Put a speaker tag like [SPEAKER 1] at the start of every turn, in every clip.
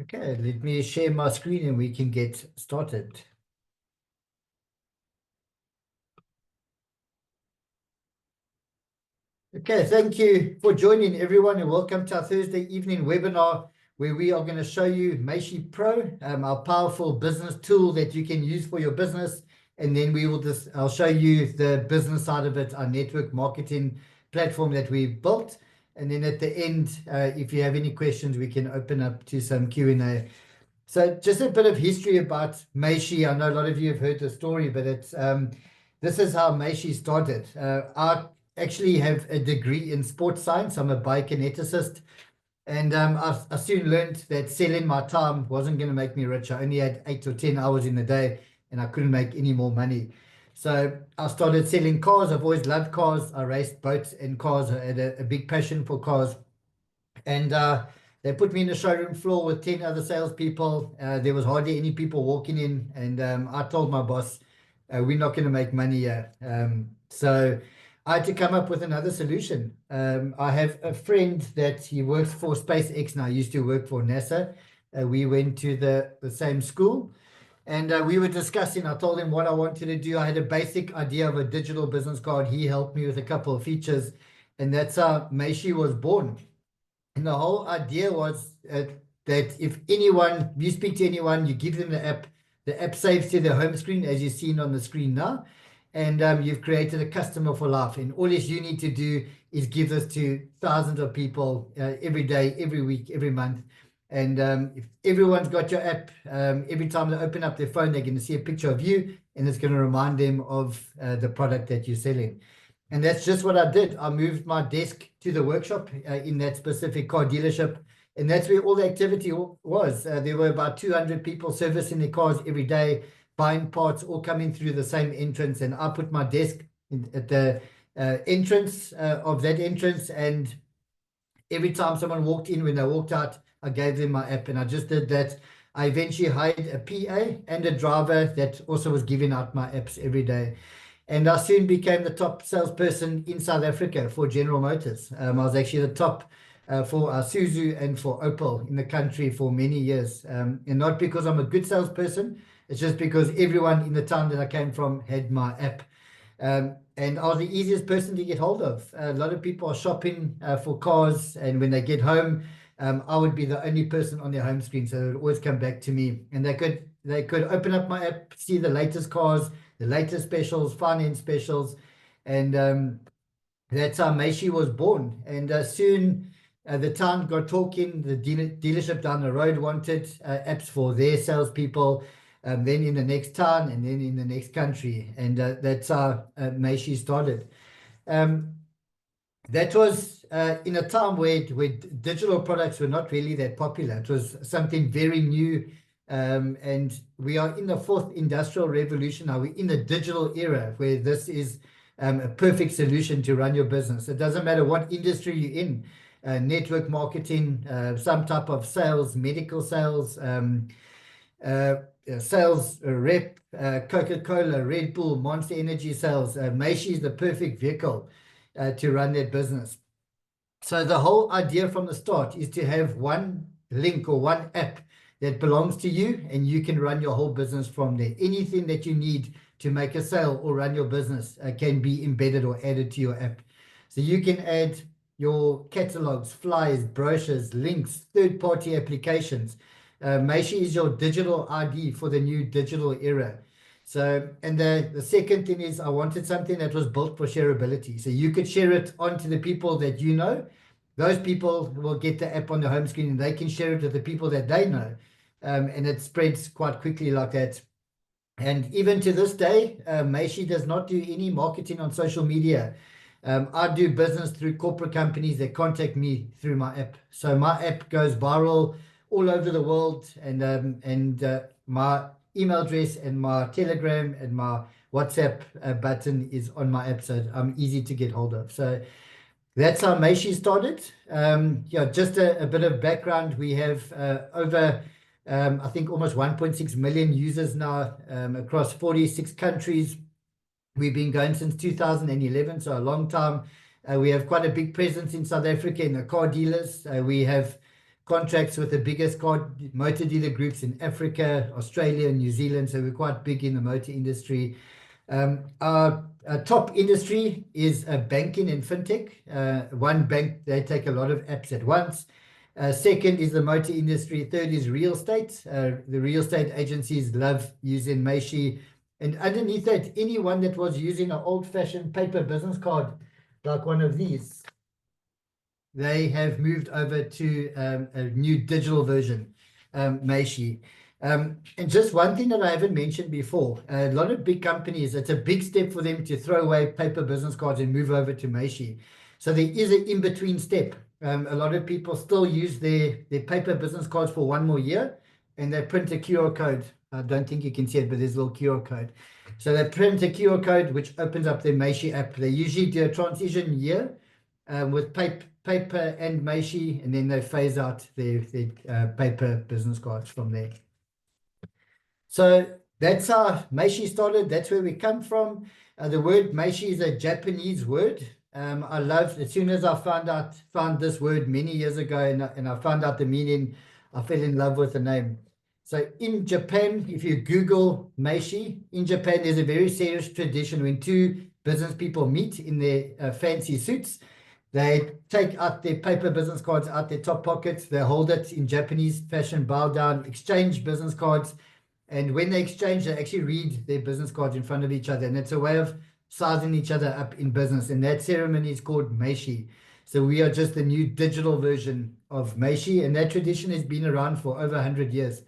[SPEAKER 1] Okay, let me share my screen and we can get started. Okay, thank you for joining everyone and welcome to our Thursday evening webinar where we are going to show you Meishi Pro, our powerful business tool that you can use for your business. And then I'll show you the business side of it, our network marketing platform that we built. And then at the end, if you have any questions, we can open up to some Q&A. So just a bit of history about Meishi. I know a lot of you have heard the story, but this is how Meishi started. I actually have a degree in sports science. I'm a biokineticist, and I soon learned that selling my time wasn't going to make me rich. I only had 8 or 10 hours in the day, and I couldn't make any more money. So I started selling cars. I've always loved cars. I raced boats and cars. I had a big passion for cars. And they put me in the showroom floor with 10 other salespeople. There was hardly any people walking in. And I told my boss, we're not going to make money here. So I had to come up with another solution. I have a friend that he works for SpaceX now. I used to work for NASA. We went to the same school. And we were discussing, I told him what I wanted to do. I had a basic idea of a digital business card. He helped me with a couple of features. And that's how Meishi was born. And the whole idea was that if you speak to anyone, you give them the app saves to their home screen, as you've seen on the screen now, and you've created a customer for life. And all you need to do is give this to thousands of people every day, every week, every month. And if everyone's got your app, every time they open up their phone, they're going to see a picture of you, and it's going to remind them of the product that you're selling. And that's just what I did. I moved my desk to the workshop in that specific car dealership. And that's where all the activity was. There were about 200 people servicing their cars every day, buying parts, all coming through the same entrance. And I put my desk at the entrance of that entrance. And every time someone walked in, when they walked out, I gave them my app. And I just did that. I eventually hired a PA and a driver that also was giving out my apps every day. And I soon became the top salesperson in South Africa for General Motors. I was actually the top for Isuzu and for Opel in the country for many years. And not because I'm a good salesperson, it's just because everyone in the town that I came from had my app. And I was the easiest person to get hold of. A lot of people are shopping for cars, and when they get home, I would be the only person on their home screen, so they would always come back to me. And they could open up my app, see the latest cars, the latest specials, finance specials, and that's how Meishi was born. And soon the town got talking. The dealership down the road wanted apps for their salespeople. Then in the next town, and then in the next country, and that's how Meishi started. That was in a time where digital products were not really that popular. It was something very new. And we are in the fourth industrial revolution now. We're in the digital era where this is a perfect solution to run your business. It doesn't matter what industry you're in, network marketing, some type of sales, medical sales, sales rep, Coca-Cola, Red Bull, Monster Energy sales. Meishi is the perfect vehicle to run that business. So the whole idea from the start is to have one link or one app that belongs to you, and you can run your whole business from there. Anything that you need to make a sale or run your business can be embedded or added to your app. So you can add your catalogs, flyers, brochures, links, third-party applications. Meishi is your digital ID for the new digital era. So, and the second thing is I wanted something that was built for shareability. So you could share it onto the people that you know. Those people will get the app on the home screen and they can share it with the people that they know. And it spreads quite quickly like that. And even to this day, Meishi does not do any marketing on social media. I do business through corporate companies that contact me through my app. So my app goes viral all over the world, and my email address and my Telegram and my WhatsApp button is on my app, so I'm easy to get hold of. So that's how Meishi started. Yeah, just a bit of background. We have over, I think, almost 1.6 million users now across 46 countries. We've been going since 2011, so a long time. We have quite a big presence in South Africa in the car dealers. We have contracts with the biggest motor dealer groups in Africa, Australia, and New Zealand. So we're quite big in the motor industry. Our top industry is banking and fintech. One bank, they take a lot of apps at once. Second is the motor industry. Third is real estate. The real estate agencies love using Meishi. And underneath that, anyone that was using an old-fashioned paper business card, like one of these, they have moved over to a new digital version, Meishi. And just one thing that I haven't mentioned before, a lot of big companies, it's a big step for them to throw away paper business cards and move over to Meishi. So there is an in-between step. A lot of people still use their paper business cards for one more year, and they print a QR code. I don't think you can see it, but there's a little QR code. So they print a QR code, which opens up their Meishi app. They usually do a transition year with paper and Meishi, and then they phase out their paper business cards from there. So that's how Meishi started. That's where we come from. The word Meishi is a Japanese word. I loved, as soon as I found this word many years ago, and I found out the meaning, I fell in love with the name. So in Japan, if you Google Meishi, in Japan, there's a very serious tradition when two business people meet in their fancy suits. They take out their paper business cards out their top pockets. They hold it in Japanese fashion, bow down, exchange business cards. And when they exchange, they actually read their business cards in front of each other. And it's a way of sizing each other up in business. And that ceremony is called Meishi. So we are just the new digital version of Meishi. And that tradition has been around for over 100 years.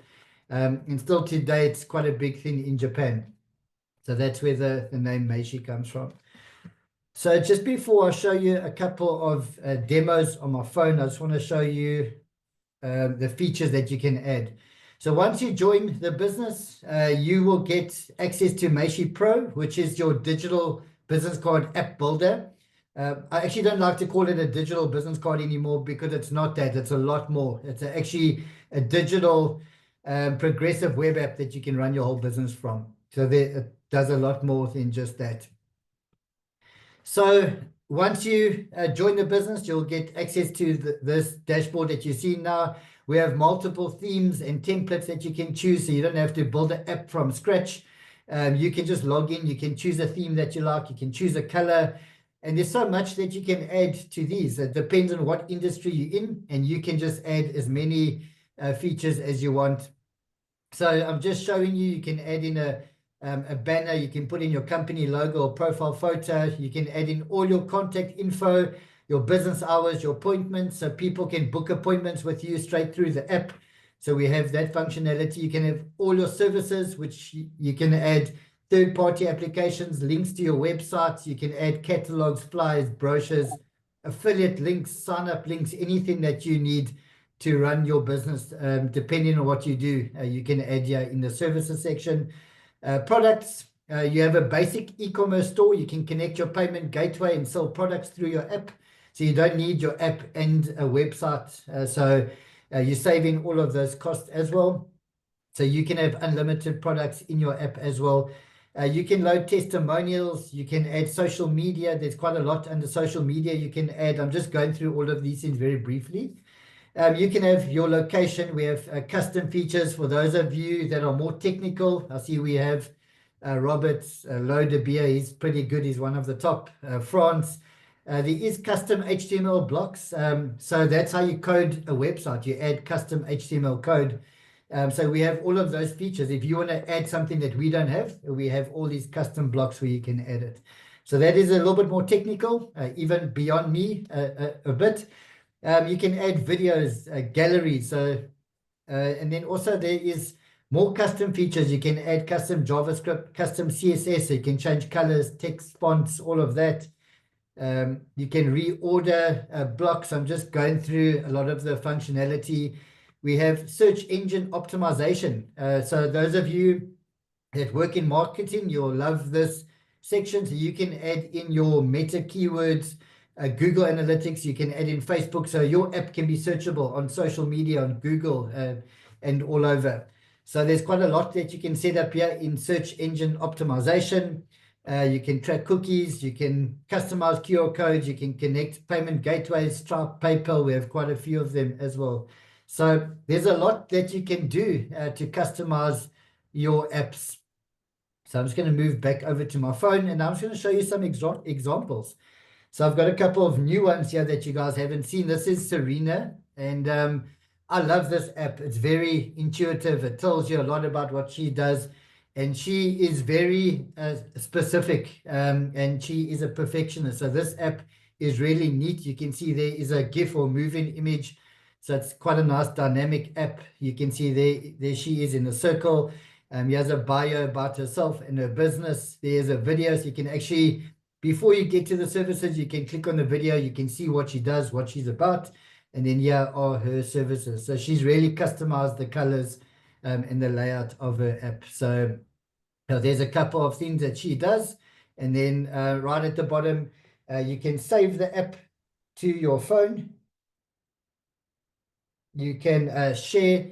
[SPEAKER 1] And still today, it's quite a big thing in Japan. So that's where the name Meishi comes from. So just before I show you a couple of demos on my phone, I just want to show you the features that you can add. So once you join the business, you will get access to Meishi Pro, which is your digital business card app builder. I actually don't like to call it a digital business card anymore because it's not that. It's a lot more. It's actually a digital progressive web app that you can run your whole business from. So it does a lot more than just that. So once you join the business, you'll get access to this dashboard that you see now. We have multiple themes and templates that you can choose, so you don't have to build an app from scratch. You can just log in, you can choose a theme that you like, you can choose a color, and there's so much that you can add to these. It depends on what industry you're in, and you can just add as many features as you want. So I'm just showing you, you can add in a banner, you can put in your company logo or profile photo, you can add in all your contact info, your business hours, your appointments, so people can book appointments with you straight through the app. So we have that functionality. You can have all your services, which you can add third-party applications, links to your websites, you can add catalogs, flyers, brochures, affiliate links, sign-up links, anything that you need to run your business, depending on what you do. You can add here in the services section. Products, you have a basic e-commerce store. You can connect your payment gateway and sell products through your app. So you don't need your app and a website. So you're saving all of those costs as well. So you can have unlimited products in your app as well. You can load testimonials. You can add social media. There's quite a lot under social media you can add. I'm just going through all of these things very briefly. You can have your location. We have custom features for those of you that are more technical. I see we have Robert Lodebeer. He's pretty good. He's one of the top. France. There is custom HTML blocks. So that's how you code a website. You add custom HTML code. So we have all of those features. If you want to add something that we don't have, we have all these custom blocks where you can add it. So that is a little bit more technical, even beyond me a bit. You can add videos, galleries. So, and then also there is more custom features. You can add custom JavaScript, custom CSS. So you can change colors, text fonts, all of that. You can reorder blocks. I'm just going through a lot of the functionality. We have search engine optimization. So those of you that work in marketing, you'll love this section. So you can add in your meta keywords, Google Analytics, you can add in Facebook. So your app can be searchable on social media, on Google, and all over. So there's quite a lot that you can set up here in search engine optimization. You can track cookies, you can customize QR codes, you can connect payment gateways, Stripe, PayPal. We have quite a few of them as well. So there's a lot that you can do to customize your apps. So I'm just going to move back over to my phone, and I'm just going to show you some examples. So I've got a couple of new ones here that you guys haven't seen. This is Serena, and I love this app. It's very intuitive. It tells you a lot about what she does, and she is very specific, and she is a perfectionist. So this app is really neat. You can see there is a GIF or moving image. So it's quite a nice dynamic app. You can see there she is in a circle. Here's a bio about herself and her business. There's a video, so you can actually, before you get to the services, you can click on the video, you can see what she does, what she's about, and then here are her services. So she's really customized the colors and the layout of her app. So there's a couple of things that she does, and then right at the bottom, you can save the app to your phone. You can share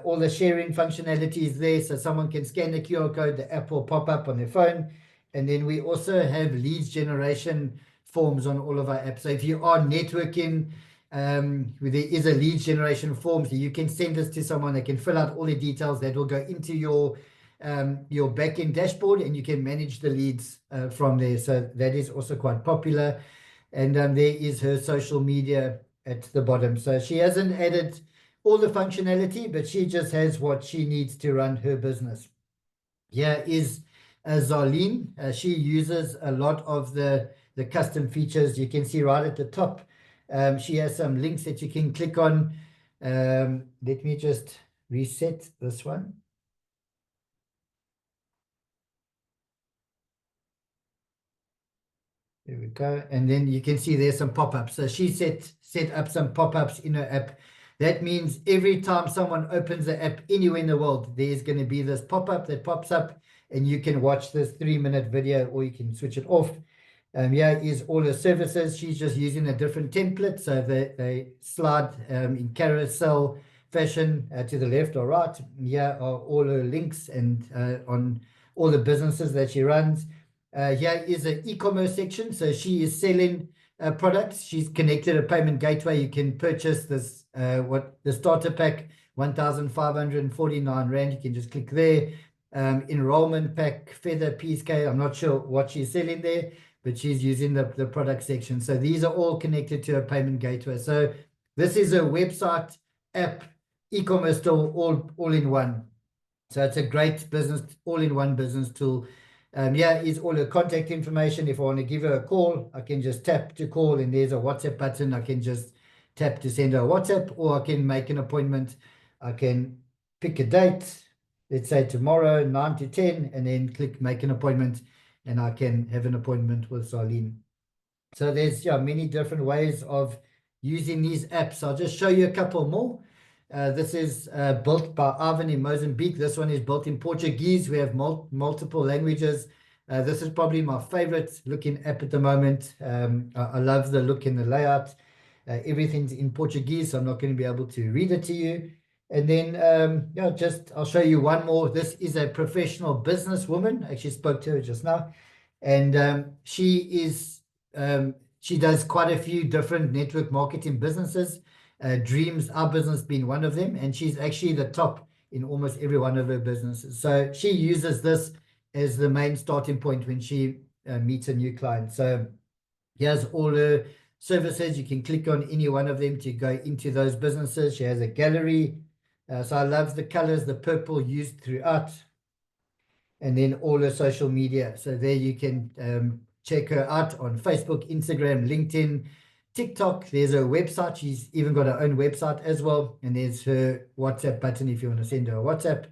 [SPEAKER 1] all the sharing functionalities there, so someone can scan the QR code, the app will pop up on their phone. And then we also have leads generation forms on all of our apps. So if you are networking, there is a leads generation form, so you can send this to someone that can fill out all the details that will go into your backend dashboard, and you can manage the leads from there. So that is also quite popular. And there is her social media at the bottom. So she hasn't added all the functionality, but she just has what she needs to run her business. Here is Zarleen. She uses a lot of the custom features. You can see right at the top, she has some links that you can click on. Let me just reset this one. There we go. And then you can see there's some pop-ups. So she set up some pop-ups in her app. That means every time someone opens the app anywhere in the world, there's going to be this pop-up that pops up, and you can watch this 3-minute video, or you can switch it off. Here is all her services. She's just using a different template, so they slide in carousel fashion to the left or right. Here are all her links and on all the businesses that she runs. Here is an e-commerce section. So she is selling products. She's connected a payment gateway. You can purchase this, the starter pack, 1,549 Rand. You can just click there. Enrollment pack, feather, PSK. I'm not sure what she's selling there, but she's using the product section. So these are all connected to a payment gateway. So this is a website, app, e-commerce store, all in one. So it's a great business, all-in-one business tool. Here is all the contact information. If I want to give her a call, I can just tap to call, and there's a WhatsApp button. I can just tap to send her a WhatsApp, or I can make an appointment. I can pick a date, let's say tomorrow, 9 to 10, and then click make an appointment, and I can have an appointment with Zarleen. So there's many different ways of using these apps. I'll just show you a couple more. This is built by Ivan in Mozambique. This one is built in Portuguese. We have multiple languages. This is probably my favorite looking app at the moment. I love the look and the layout. Everything's in Portuguese, so I'm not going to be able to read it to you. And then, I'll show you one more. This is a professional businesswoman. I actually spoke to her just now. And she does quite a few different network marketing businesses. Dreamz, our business, being one of them, and she's actually the top in almost every one of her businesses. So she uses this as the main starting point when she meets a new client. So here's all her services. You can click on any one of them to go into those businesses. She has a gallery. So I love the colors, the purple used throughout. And then all her social media. So there you can check her out on Facebook, Instagram, LinkedIn, TikTok. There's her website. She's even got her own website as well. And there's her WhatsApp button if you want to send her a WhatsApp.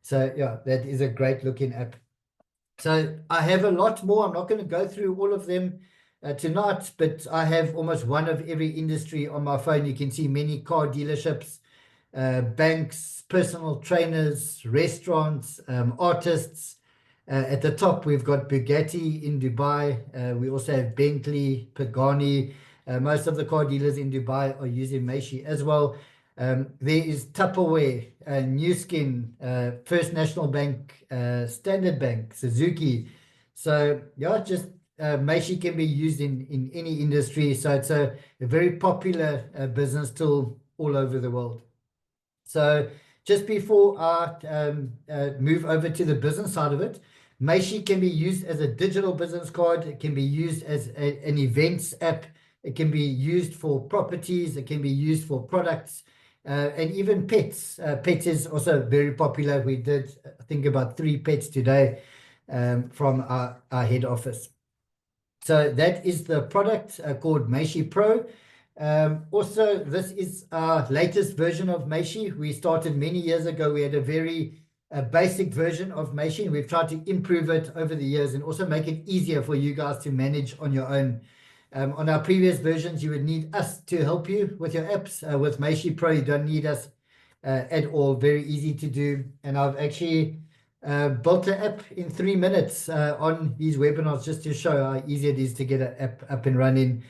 [SPEAKER 1] So yeah, that is a great looking app. So I have a lot more. I'm not going to go through all of them tonight, but I have almost one of every industry on my phone. You can see many car dealerships, banks, personal trainers, restaurants, artists. At the top, we've got Bugatti in Dubai. We also have Bentley, Pagani. Most of the car dealers in Dubai are using Meishi as well. There is Tupperware, New Skin, First National Bank, Standard Bank, Suzuki. So yeah, just Meishi can be used in any industry. So it's a very popular business tool all over the world. So just before I move over to the business side of it, Meishi can be used as a digital business card. It can be used as an events app. It can be used for properties. It can be used for products, and even pets. Pets is also very popular. We did, I think, about 3 pets today from our head office. So that is the product called Meishi Pro. Also, this is our latest version of Meishi. We started many years ago. We had a very basic version of Meishi, and we've tried to improve it over the years and also make it easier for you guys to manage on your own. On our previous versions, you would need us to help you with your apps. With Meishi Pro, you don't need us at all. Very easy to do. And I've actually built an app in 3 minutes on these webinars just to show how easy it is to get an app up and running.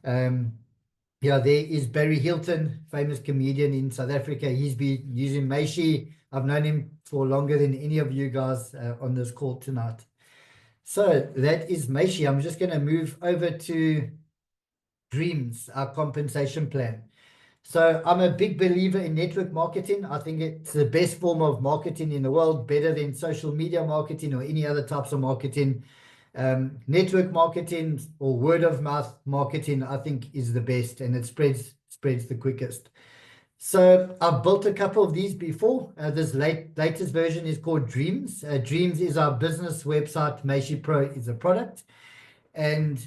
[SPEAKER 1] Yeah, there is Barry Hilton, famous comedian in South Africa. He's been using Meishi. I've known him for longer than any of you guys on this call tonight. So that is Meishi. I'm just going to move over to Dreamz, our compensation plan. So I'm a big believer in network marketing. I think it's the best form of marketing in the world, better than social media marketing or any other types of marketing. Network marketing or word of mouth marketing, I think, is the best, and it spreads the quickest. So I've built a couple of these before. This latest version is called Dreamz. Dreamz is our business website. Meishi Pro is a product. And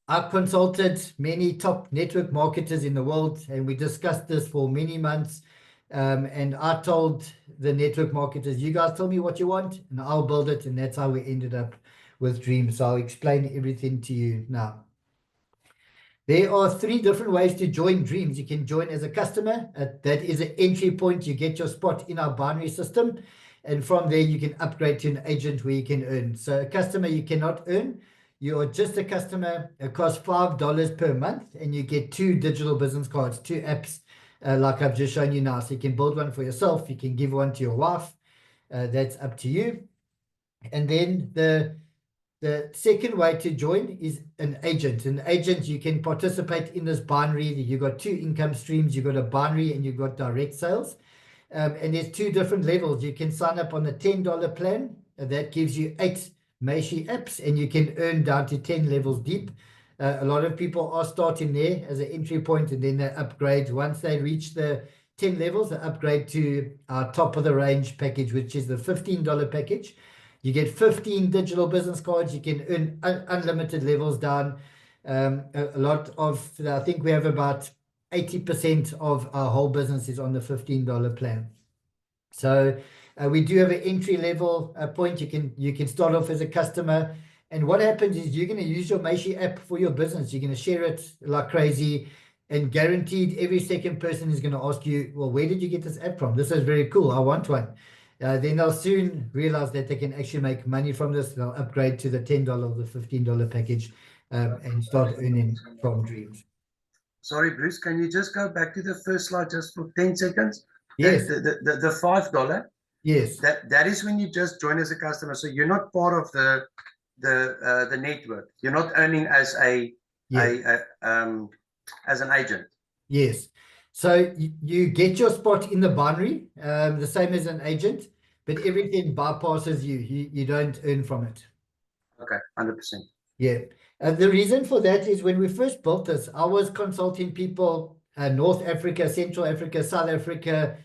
[SPEAKER 1] I've consulted many top network marketers in the world, and we discussed this for many months. And I told the network marketers, you guys tell me what you want, and I'll build it. And that's how we ended up with Dreamz. So I'll explain everything to you now. There are 3 different ways to join Dreamz. You can join as a customer. That is an entry point. You get your spot in our binary system. And from there, you can upgrade to an agent where you can earn. So a customer, you cannot earn. You are just a customer. It costs $5 per month, and you get 2 digital business cards, 2 apps, like I've just shown you now. So you can build one for yourself. You can give one to your wife. That's up to you. And then the second way to join is an agent. An agent, you can participate in this binary. You've got 2 income streams. You've got a binary and you've got direct sales. And there's 2 different levels. You can sign up on the $10 plan. That gives you 8 Meishi apps, and you can earn down to 10 levels deep. A lot of people are starting there as an entry point, and then they upgrade. Once they reach the 10 levels, they upgrade to our top of the range package, which is the $15 package. You get 15 digital business cards. You can earn unlimited levels down. A lot of, I think we have about 80% of our whole business is on the $15 plan. So we do have an entry level point. You can start off as a customer. And what happens is you're going to use your Meishi app for your business. You're going to share it like crazy. And guaranteed every second person is going to ask you, well, where did you get this app from? This is very cool. I want one. Then they'll soon realize that they can actually make money from this. They'll upgrade to the $10 or the $15 package and start earning from Dreamz.
[SPEAKER 2] Sorry, Bruce, can you just go back to the first slide just for 10 seconds?
[SPEAKER 1] Yes.
[SPEAKER 2] The $5.
[SPEAKER 1] Yes.
[SPEAKER 2] That is when you just join as a customer. So you're not part of the network. You're not earning as as an agent.
[SPEAKER 1] Yes. So you get your spot in the binary, the same as an agent, but everything bypasses you. You don't earn from it.
[SPEAKER 2] Okay, 100%.
[SPEAKER 1] Yeah. The reason for that is when we first built this, I was consulting people, North Africa, Central Africa, South Africa,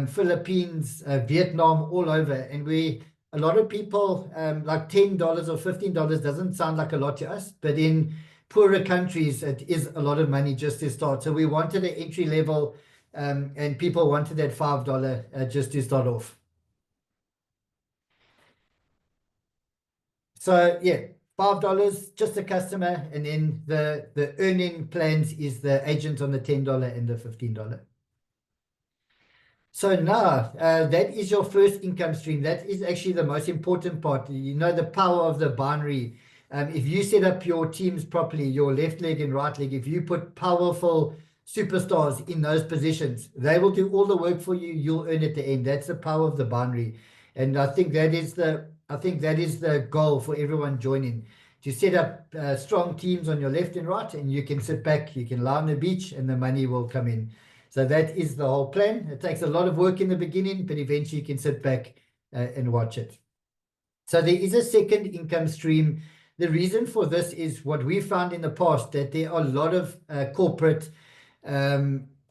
[SPEAKER 1] Philippines, Vietnam, all over. And a lot of people, like $10 or $15 doesn't sound like a lot to us, but in poorer countries, it is a lot of money just to start. So we wanted an entry level, and people wanted that $5 just to start off. So yeah, $5, just a customer, and then the earning plans is the agent on the $10 and the $15. So now, that is your first income stream. That is actually the most important part. You know, the power of the binary. If you set up your teams properly, your left leg and right leg, if you put powerful superstars in those positions, they will do all the work for you. You'll earn at the end. That's the power of the binary. And I think that is the goal for everyone joining, to set up strong teams on your left and right, and you can sit back, you can lie on the beach, and the money will come in. So that is the whole plan. It takes a lot of work in the beginning, but eventually you can sit back and watch it. So there is a second income stream. The reason for this is what we found in the past, that there are a lot of corporate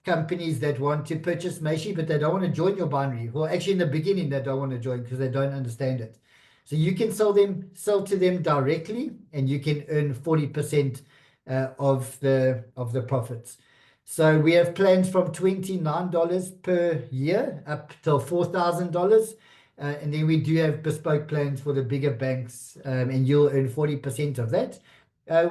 [SPEAKER 1] companies that want to purchase Meishi, but they don't want to join your binary. Well, actually in the beginning, they don't want to join because they don't understand it. So you can sell to them directly, and you can earn 40% of the profits. So we have plans from $29 per year up till $4,000. And then we do have bespoke plans for the bigger banks, and you'll earn 40% of that.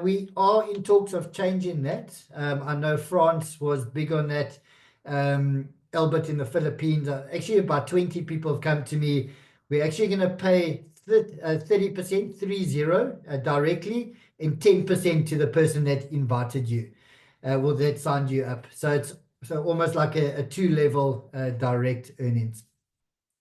[SPEAKER 1] We are in talks of changing that. I know France was big on that. Albert in the Philippines, actually about 20 people have come to me. We're actually going to pay 30%, 30, directly, and 10% to the person that invited you, well, that signed you up. So it's almost like a two-level direct earnings.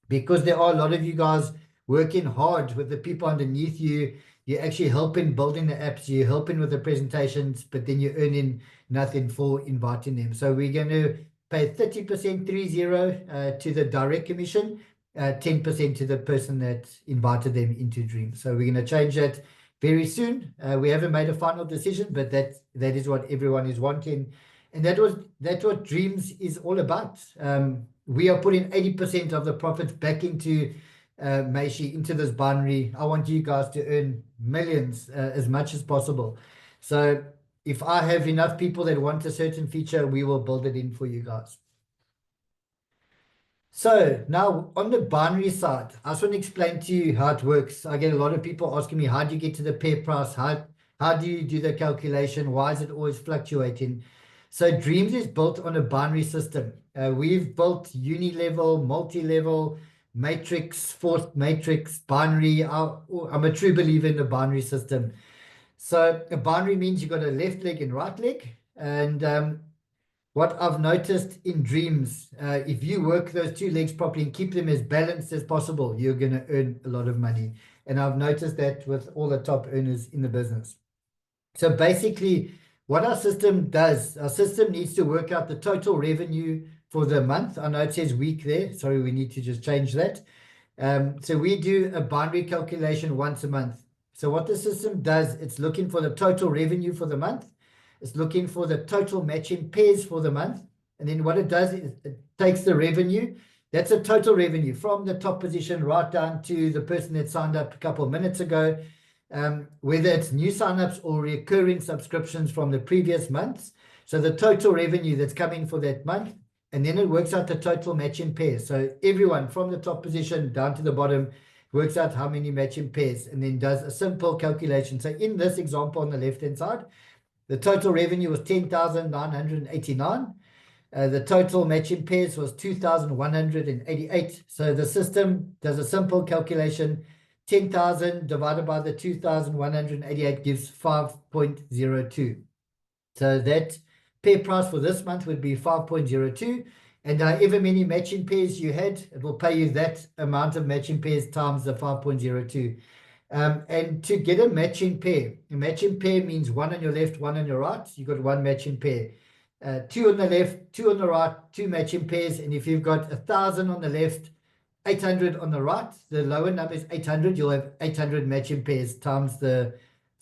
[SPEAKER 1] Because there are a lot of you guys working hard with the people underneath you. You're actually helping building the apps, you're helping with the presentations, but then you're earning nothing for inviting them. So we're going to pay 30%, 30, to the direct commission, 10% to the person that invited them into Dreamz. So we're going to change that very soon. We haven't made a final decision, but that is what everyone is wanting. And that's what Dreamz is all about. We are putting 80% of the profits back into Meishi, into this binary. I want you guys to earn millions as much as possible. So if I have enough people that want a certain feature, we will build it in for you guys. So now on the binary side, I just want to explain to you how it works. I get a lot of people asking me, how do you get to the pair price? How do you do the calculation? Why is it always fluctuating? So Dreamz is built on a binary system. We've built uni-level, multi-level, matrix, fourth matrix, binary. I'm a true believer in the binary system. So a binary means you've got a left leg and right leg. And what I've noticed in Dreamz, if you work those two legs properly and keep them as balanced as possible, you're going to earn a lot of money. And I've noticed that with all the top earners in the business. So basically, what our system does, our system needs to work out the total revenue for the month. I know it says week there. Sorry, we need to just change that. So we do a binary calculation once a month. So what the system does, it's looking for the total revenue for the month. It's looking for the total matching pairs for the month. And then what it does is it takes the revenue. That's a total revenue from the top position right down to the person that signed up a couple of minutes ago. Whether it's new signups or recurring subscriptions from the previous months. So the total revenue that's coming for that month, and then it works out the total matching pairs. So everyone from the top position down to the bottom works out how many matching pairs, and then does a simple calculation. So in this example on the left-hand side, the total revenue was 10,989. The total matching pairs was 2,188. So the system does a simple calculation. 10,000 divided by the 2,188 gives 5.02. So that pair price for this month would be 5.02. And however many matching pairs you had, it will pay you that amount of matching pairs times the 5.02. And to get a matching pair means one on your left, one on your right. You got one matching pair. Two on the left, two on the right, two matching pairs. And if you've got 1,000 on the left, 800 on the right, the lower number is 800. You'll have 800 matching pairs times the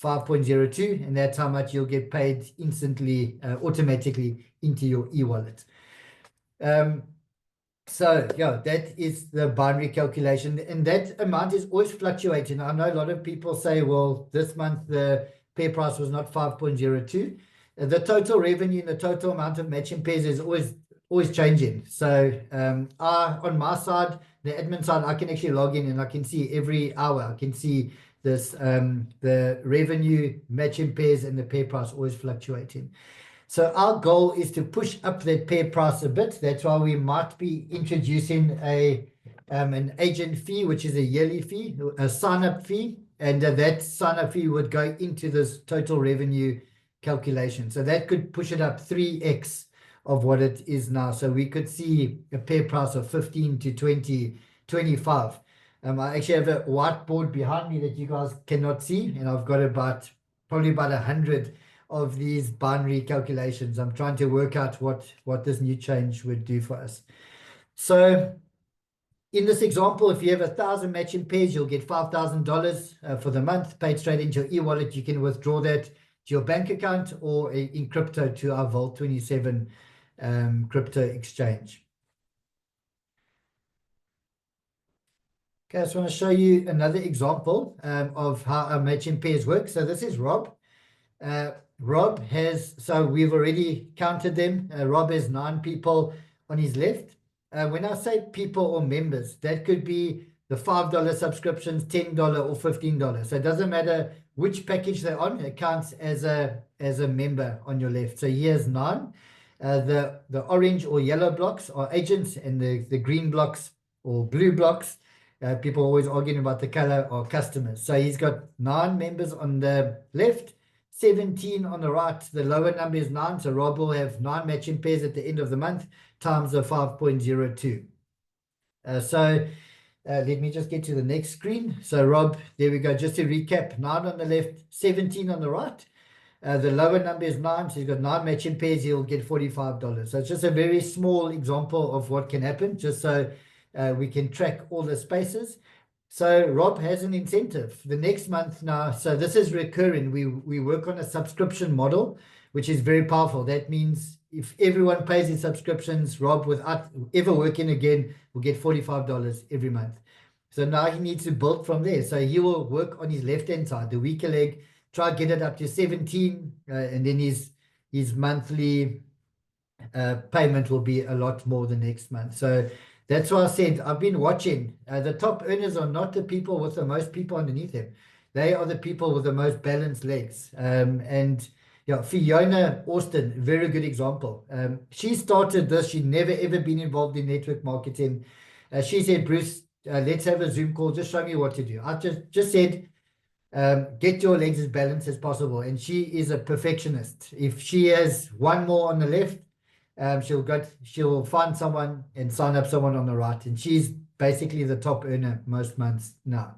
[SPEAKER 1] 5.02, and that's how much you'll get paid instantly, automatically into your e-wallet. So yeah, that is the binary calculation, and that amount is always fluctuating. I know a lot of people say, well, this month the pair price was not 5.02. The total revenue and the total amount of matching pairs is always changing. So on my side, the admin side, I can actually log in and I can see every hour. I can see this the revenue, matching pairs, and the pair price always fluctuating. So our goal is to push up that pair price a bit. That's why we might be introducing an agent fee, which is a yearly fee, a sign-up fee, and that sign-up fee would go into this total revenue calculation. So that could push it up 3x of what it is now. So we could see a pair price of 15 to 20, 25. I actually have a whiteboard behind me that you guys cannot see, and I've got probably about 100 of these binary calculations. I'm trying to work out what this new change would do for us. So in this example, if you have 1,000 matching pairs, you'll get $5,000 for the month paid straight into your e-wallet. You can withdraw that to your bank account or in crypto to our Vault 27 crypto exchange. Okay, I just want to show you another example of how our matching pairs work. So this is Rob. Rob has, so we've already counted them. Rob has 9 people on his left. When I say people or members, that could be the $5 subscriptions, $10 or $15. So it doesn't matter which package they're on, it counts as a member on your left. So he has 9. The orange or yellow blocks are agents, and the green blocks or blue blocks, people are always arguing about the color, are customers. So he's got 9 members on the left, 17 on the right. The lower number is 9, so Rob will have 9 matching pairs at the end of the month times the 5.02. Let me just get to the next screen. So Rob, there we go. Just to recap, 9 on the left, 17 on the right. The lower number is 9, so he's got 9 matching pairs. He'll get $45. So it's just a very small example of what can happen, just so we can track all the spaces. So Rob has an incentive the next month now. So this is recurring. We work on a subscription model, which is very powerful. That means if everyone pays his subscriptions, Rob, without ever working again, will get $45 every month. So now he needs to build from there. So he will work on his left-hand side, the weaker leg, try to get it up to 17, and then his monthly payment will be a lot more the next month. So that's why I said I've been watching. The top earners are not the people with the most people underneath them. They are the people with the most balanced legs. And yeah, Fiona Austin, very good example. She started this. She'd never ever been involved in network marketing. She said, Bruce, let's have a Zoom call. Just show me what to do. I just said, get your legs as balanced as possible. And she is a perfectionist. If she has one more on the left, she'll find someone and sign up someone on the right, and she's basically the top earner most months now,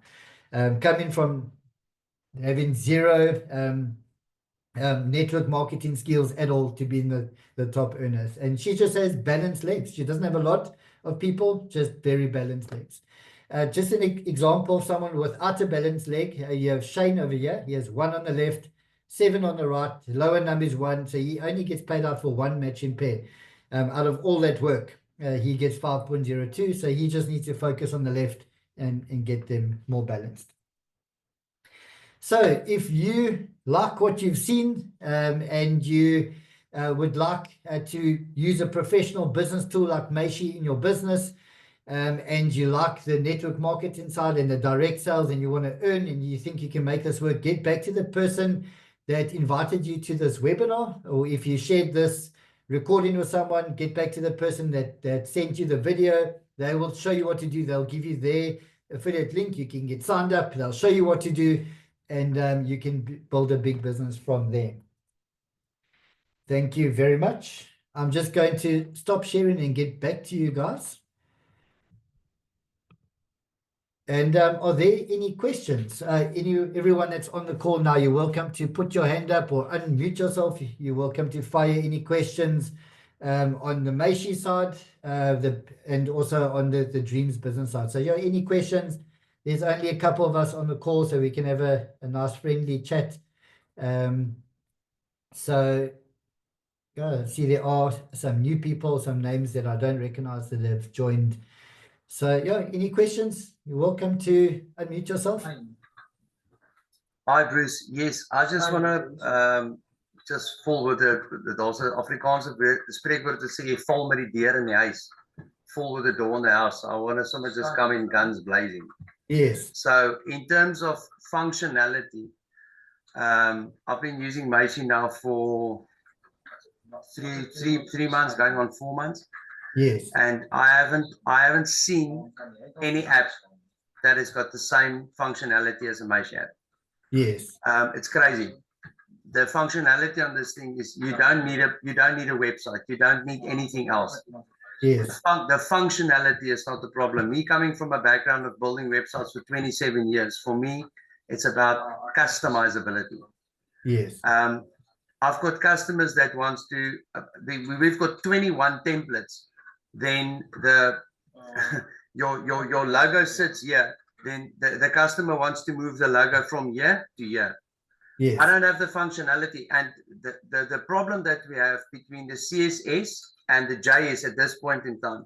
[SPEAKER 1] coming from having zero network marketing skills at all to being the top earners. And she just has balanced legs. She doesn't have a lot of people, just very balanced legs. Just an example of someone without a balanced leg, you have Shane over here. He has 1 on the left, 7 on the right, lower number is 1, so he only gets paid out for 1 matching pair. Out of all that work, he gets 5.02, so he just needs to focus on the left and get them more balanced. So if you like what you've seen, and you would like to use a professional business tool like Meishi in your business, and you like the network marketing side and the direct sales, and you want to earn and you think you can make this work, get back to the person that invited you to this webinar. Or if you shared this recording with someone, get back to the person that sent you the video. They will show you what to do. They'll give you their affiliate link. You can get signed up. They'll show you what to do, and you can build a big business from there. Thank you very much. I'm just going to stop sharing and get back to you guys. And are there any questions? Everyone that's on the call now, you're welcome to put your hand up or unmute yourself. You're welcome to fire any questions on the Meishi side, and also on the Dreamz business side. So yeah, any questions? There's only a couple of us on the call, so we can have a nice friendly chat. So see, there are some new people, some names that I don't recognize that have joined. So yeah, any questions? You're welcome to unmute yourself.
[SPEAKER 2] Hi Bruce. Yes, I just want to just vol with daar's 'n Afrikaanse spreekwoord wat sê jy val met die deur in die huis. Vol with the door in the house. I want to someone just come in guns blazing.
[SPEAKER 1] Yes.
[SPEAKER 2] So in terms of functionality, I've been using Meishi now for three months, going on 4 months.
[SPEAKER 1] Yes.
[SPEAKER 2] And I haven't seen any app that has got the same functionality as a Meishi app.
[SPEAKER 1] Yes.
[SPEAKER 2] It's crazy. The functionality on this thing is you don't need a website. You don't need anything else.
[SPEAKER 1] Yes.
[SPEAKER 2] The functionality is not the problem. Me coming from a background of building websites for 27 years, for me, it's about customizability.
[SPEAKER 1] Yes.
[SPEAKER 2] I've got customers that wants to, we've got 21 templates. Then your logo sits here. Then the customer wants to move the logo from here to here.
[SPEAKER 1] Yes.
[SPEAKER 2] I don't have the functionality, and the problem that we have between the CSS and the JS at this point in time,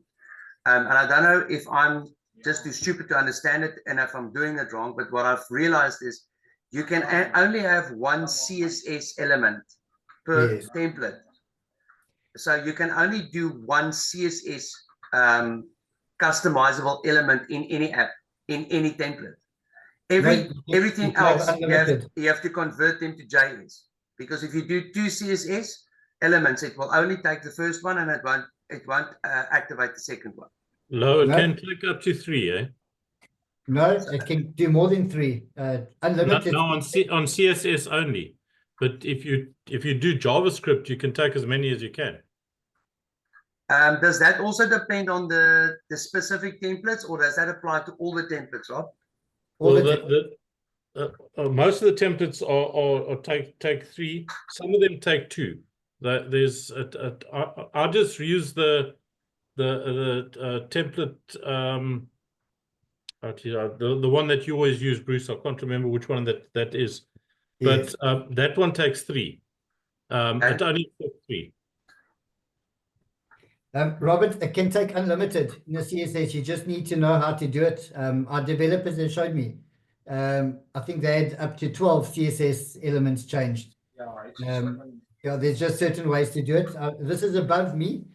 [SPEAKER 2] and I don't know if I'm just too stupid to understand it and if I'm doing it wrong, but what I've realized is you can only have one CSS element per
[SPEAKER 1] Yes.
[SPEAKER 2] template. So you can only do one CSS customizable element in any app, in any template. Everything else you have to convert them to JS, because if you do two CSS elements, it will only take the first one and it won't activate the second one.
[SPEAKER 3] It can take up to 3, eh?
[SPEAKER 1] No, it can do more than 3. Unlimited.
[SPEAKER 3] No, on CSS only. But if you do JavaScript, you can take as many as you can.
[SPEAKER 2] Does that also depend on the specific templates, or does that apply to all the templates, Rob?
[SPEAKER 3] Most of the templates are take 3. Some of them take 2. I just use the template, the one that you always use, Bruce. I can't remember which one that is, but yes. That one takes 3. It only takes 3.
[SPEAKER 1] Robert, it can take unlimited in the CSS. You just need to know how to do it. Our developers have showed me. I think they had up to 12 CSS elements changed. Yeah, there's just certain ways to do it. This is above me.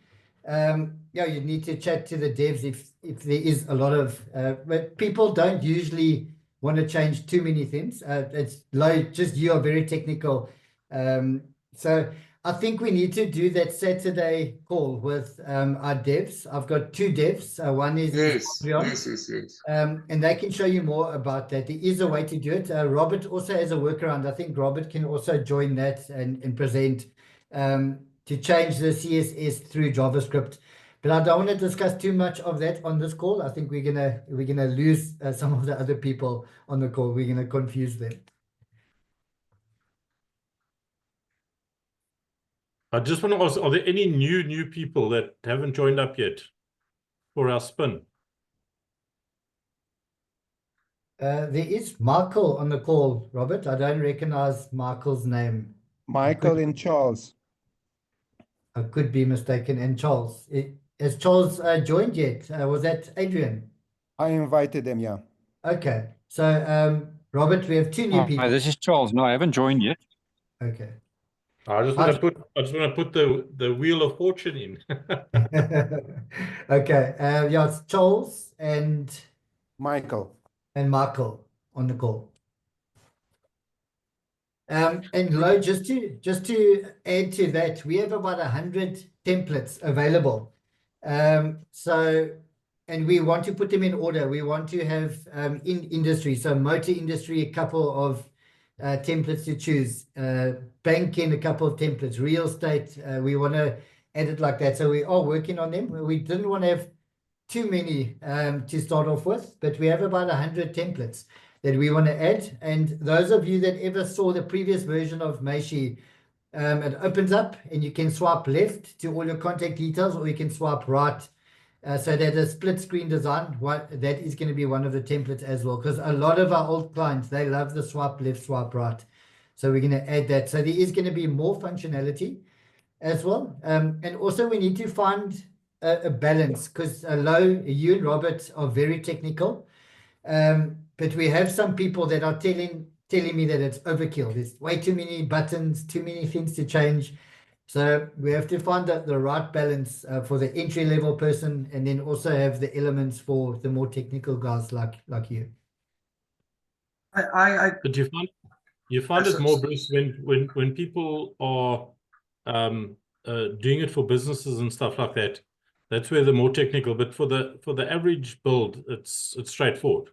[SPEAKER 1] Yeah, you need to chat to the devs if there is a lot of, but people don't usually want to change too many things. It's like just you are very technical. So I think we need to do that Saturday call with our devs. I've got 2 devs. One is
[SPEAKER 2] yes.
[SPEAKER 1] And they can show you more about that. There is a way to do it. Robert also has a workaround. I think Robert can also join that and present to change the CSS through JavaScript. But I don't want to discuss too much of that on this call. I think we're gonna lose some of the other people on the call. We're gonna confuse them.
[SPEAKER 3] I just want to ask, are there any new people that haven't joined up yet for our spin?
[SPEAKER 1] There is Michael on the call, Robert. I don't recognize Michael's name.
[SPEAKER 4] Michael and Charles.
[SPEAKER 1] I could be mistaken. And Charles. Has Charles joined yet? Was that Adrian?
[SPEAKER 4] I invited them, yeah.
[SPEAKER 1] Okay. So, Robert, we have 2 new people.
[SPEAKER 5] Hi, this is Charles. No, I haven't joined yet.
[SPEAKER 1] Okay.
[SPEAKER 3] I just want to put the wheel of fortune in.
[SPEAKER 1] Okay. Yeah, it's Charles and
[SPEAKER 4] Michael
[SPEAKER 1] on the call. And Lo, just to add to that, we have about 100 templates available. So, and we want to put them in order. We want to have in industry, so motor industry, a couple of templates to choose, banking, a couple of templates, real estate, we want to add it like that. So we are working on them. We didn't want to have too many to start off with, but we have about 100 templates that we want to add. And those of you that ever saw the previous version of Meishi, it opens up and you can swipe left to all your contact details, or you can swipe right. So that a split screen design, that is going to be one of the templates as well, because a lot of our old clients, they love the swipe left, swipe right. So we're going to add that. So there is going to be more functionality as well. And also we need to find a balance, because Lo, you and Robert are very technical. But we have some people that are telling me that it's overkill. There's way too many buttons, too many things to change. So we have to find the right balance for the entry-level person, and then also have the elements for the more technical guys like you.
[SPEAKER 3] But you find it more, Bruce, when people are doing it for businesses and stuff like that. That's where the more technical. But for the average build, it's straightforward.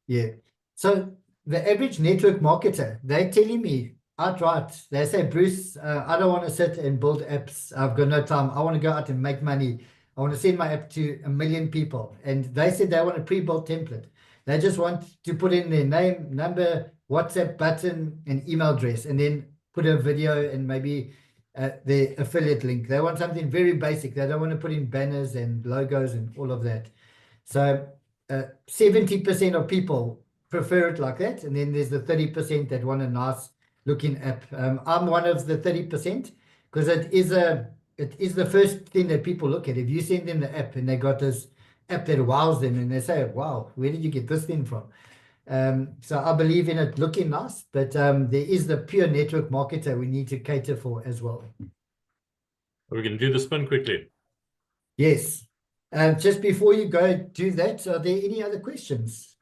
[SPEAKER 1] Yeah. So the average network marketer, they're telling me outright, they say, Bruce, I don't want to sit and build apps. I've got no time. I want to go out and make money. I want to send my app to 1 million people. And they said they want a pre-built template. They just want to put in their name, number, WhatsApp button, and email address. And then put a video and maybe the affiliate link. They want something very basic. They don't want to put in banners and logos and all of that. So 70% of people prefer it like that. And then there's the 30% that want a nice looking app. I'm one of the 30% because it is the first thing that people look at. If you send them the app and they got this app that wows them and they say, wow, where did you get this thing from? So I believe in it looking nice, but there is the pure network marketer we need to cater for as well.
[SPEAKER 3] We're going to do the spin quickly.
[SPEAKER 1] Yes. Just before you go do that, are there any other questions?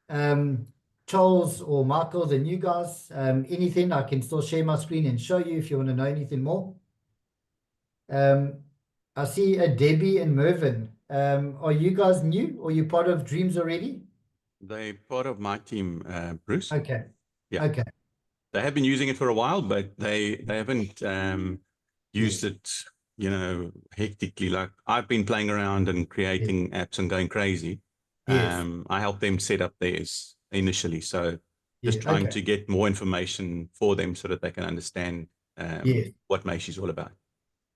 [SPEAKER 1] Charles or Michael, the new guys, anything? I can still share my screen and show you if you want to know anything more. I see a Debbie and Mervyn. Are you guys new or you part of Dreamz already?
[SPEAKER 6] They're part of my team, Bruce.
[SPEAKER 1] Okay.
[SPEAKER 6] Yeah.
[SPEAKER 1] Okay.
[SPEAKER 6] They have been using it for a while, but they haven't used it, hectically. Like I've been playing around and creating apps and going crazy.
[SPEAKER 1] Yes.
[SPEAKER 6] I helped them set up theirs initially. So just trying to get more information for them so that they can understand what Meishi is all about.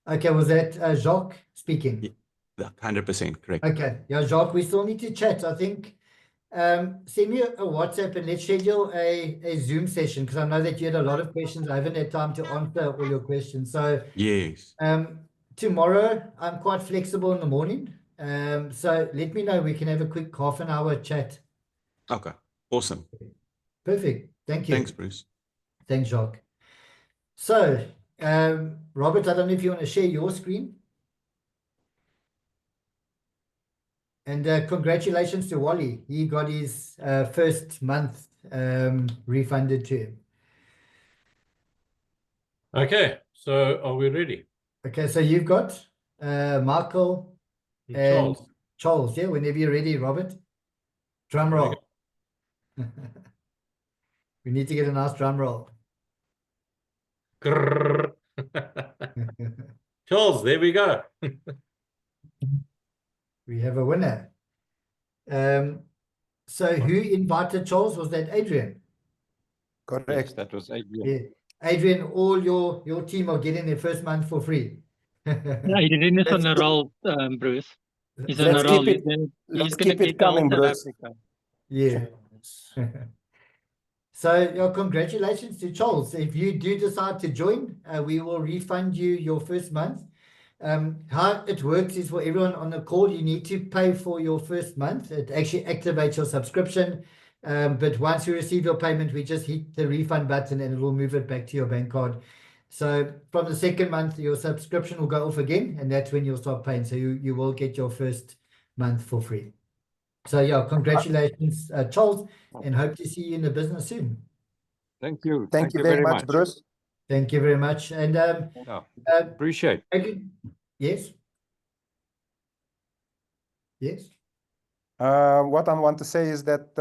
[SPEAKER 1] Okay, was that Jacques speaking?
[SPEAKER 6] Yeah, 100% correct.
[SPEAKER 1] Okay. Yeah, Jacques, we still need to chat. I think send me a WhatsApp and let's schedule a Zoom session because I know that you had a lot of questions. I haven't had time to answer all your questions. So
[SPEAKER 6] yes.
[SPEAKER 1] Tomorrow I'm quite flexible in the morning. So let me know. We can have a quick half an hour chat.
[SPEAKER 6] Okay. Awesome.
[SPEAKER 1] Perfect. Thank you.
[SPEAKER 6] Thanks, Bruce.
[SPEAKER 1] Thanks, Jacques. So, Robert, I don't know if you want to share your screen. And congratulations to Wally. He got his first month refunded to him.
[SPEAKER 3] Okay, so are we ready?
[SPEAKER 1] Okay, so you've got Michael and Charles. Yeah, whenever you're ready, Robert. Drum roll. We need to get a nice drum roll.
[SPEAKER 3] Charles, there we go.
[SPEAKER 1] We have a winner. So who invited Charles? Was that Adrian?
[SPEAKER 4] Correct.
[SPEAKER 5] Yes, that was Adrian.
[SPEAKER 1] Yeah. Adrian, all your team are getting their first month for free.
[SPEAKER 7] Yeah, he didn't on a roll, Bruce. He's on a
[SPEAKER 4] Let's
[SPEAKER 7] roll.
[SPEAKER 4] keep it,
[SPEAKER 7] He's
[SPEAKER 4] let's
[SPEAKER 7] gonna
[SPEAKER 4] keep it
[SPEAKER 7] get the whole
[SPEAKER 4] coming,
[SPEAKER 7] South
[SPEAKER 4] Bruce.
[SPEAKER 7] Africa.
[SPEAKER 1] Yeah. So yeah, congratulations to Charles. If you do decide to join, we will refund you your first month. How it works is for everyone on the call, you need to pay for your first month. It actually activates your subscription. But once you receive your payment, we just hit the refund button and it will move it back to your bank card. So from the second month, your subscription will go off again, and that's when you'll start paying. So you will get your first month for free. So yeah, congratulations, Charles, and hope to see you in the business soon.
[SPEAKER 5] Thank you.
[SPEAKER 4] Thank you very much, Bruce.
[SPEAKER 1] Thank you very much. And
[SPEAKER 5] Yeah, appreciate.
[SPEAKER 1] Yes. Yes.
[SPEAKER 4] What I want to say is that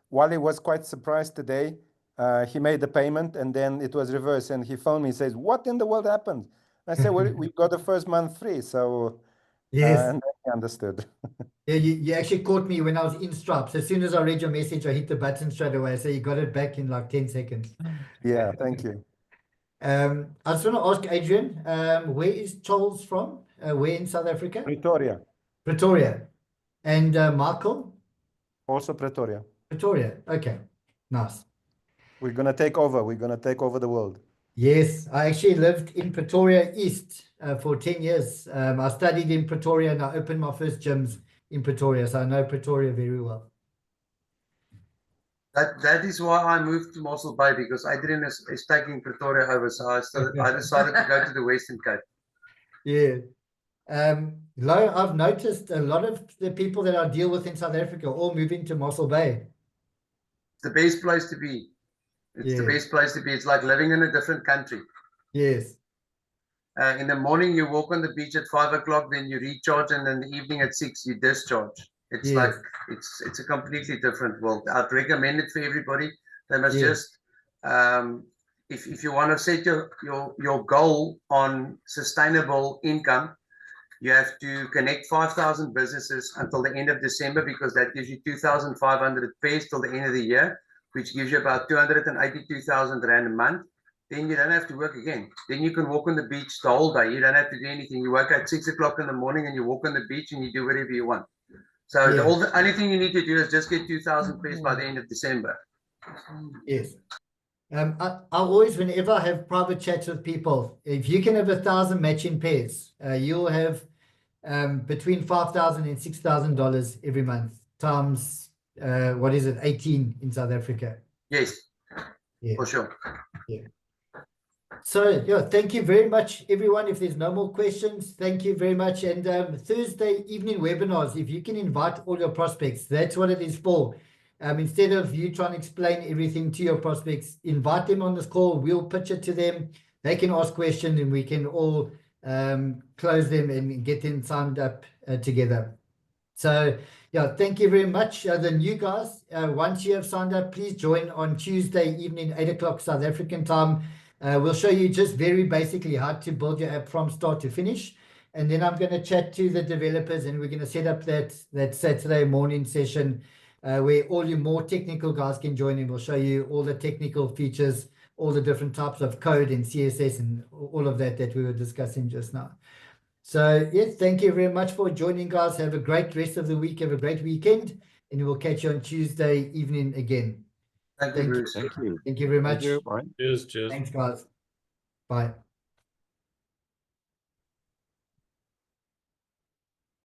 [SPEAKER 4] Wally was quite surprised today. He made the payment and then it was reversed and he phoned me and says, what in the world happened? I said, well, we got the first month free. So
[SPEAKER 1] yes,
[SPEAKER 4] and then he understood.
[SPEAKER 1] Yeah, you actually caught me when I was in Stripes. As soon as I read your message, I hit the button straight away. So you got it back in like 10 seconds.
[SPEAKER 4] Yeah, thank you.
[SPEAKER 1] I just want to ask Adrian, where is Charles from? Where in South Africa?
[SPEAKER 4] Pretoria.
[SPEAKER 1] Pretoria. And Michael?
[SPEAKER 4] Also Pretoria.
[SPEAKER 1] Pretoria. Okay, nice.
[SPEAKER 4] We're going to take over. We're going to take over the world.
[SPEAKER 1] Yes, I actually lived in Pretoria East for 10 years. I studied in Pretoria and I opened my first gyms in Pretoria. So I know Pretoria very well.
[SPEAKER 2] That is why I moved to Mossel Bay, because Adrian is taking Pretoria over. So I decided to go to the Western Cape.
[SPEAKER 1] Yeah. Lo, I've noticed a lot of the people that I deal with in South Africa all moving to Mossel Bay.
[SPEAKER 2] It's the best place to be. It's the best place to be. It's like living in a different country.
[SPEAKER 1] Yes.
[SPEAKER 2] In the morning, you walk on the beach at 5 o'clock, then you recharge, and in the evening at 6, you discharge. It's like, it's a completely different world. I'd recommend it for everybody. They must just, if you want to set your goal on sustainable income, you have to connect 5,000 businesses until the end of December, because that gives you 2,500 pairs till the end of the year, which gives you about 282,000 Rand a month. then you don't have to work again. Then you can walk on the beach the whole day. You don't have to do anything. You wake up at 6 o'clock in the morning and you walk on the beach and you do whatever you want. So
[SPEAKER 1] Yeah.
[SPEAKER 2] the only thing you need to do is just get 2,000 pairs by the end of December.
[SPEAKER 1] Yes. I always, whenever I have private chats with people, if you can have 1,000 matching pairs, you'll have between $5,000 and $6,000 every month times what is it, 18 in South Africa.
[SPEAKER 2] Yes,
[SPEAKER 1] Yeah.
[SPEAKER 2] for sure.
[SPEAKER 1] So yeah, thank you very much, everyone. If there's no more questions, thank you very much. And Thursday evening webinars, if you can invite all your prospects, that's what it is for. Instead of you trying to explain everything to your prospects, invite them on this call. We'll pitch it to them. They can ask questions and we can all close them and get them signed up together. So yeah, thank you very much. The new guys, once you have signed up, please join on Tuesday evening, 8 o'clock South African time. We'll show you just very basically how to build your app from start to finish. And then I'm going to chat to the developers and we're going to set up that Saturday morning session where all your more technical guys can join and we'll show you all the technical features, all the different types of code and CSS and all of that we were discussing just now. So yes, thank you very much for joining, guys. Have a great rest of the week. Have a great weekend. And we'll catch you on Tuesday evening again.
[SPEAKER 2] Thank you, Bruce.
[SPEAKER 5] Thank you.
[SPEAKER 1] Thank you very much.
[SPEAKER 5] Thank you. Bye.
[SPEAKER 3] Cheers, cheers.
[SPEAKER 1] Thanks, guys. Bye.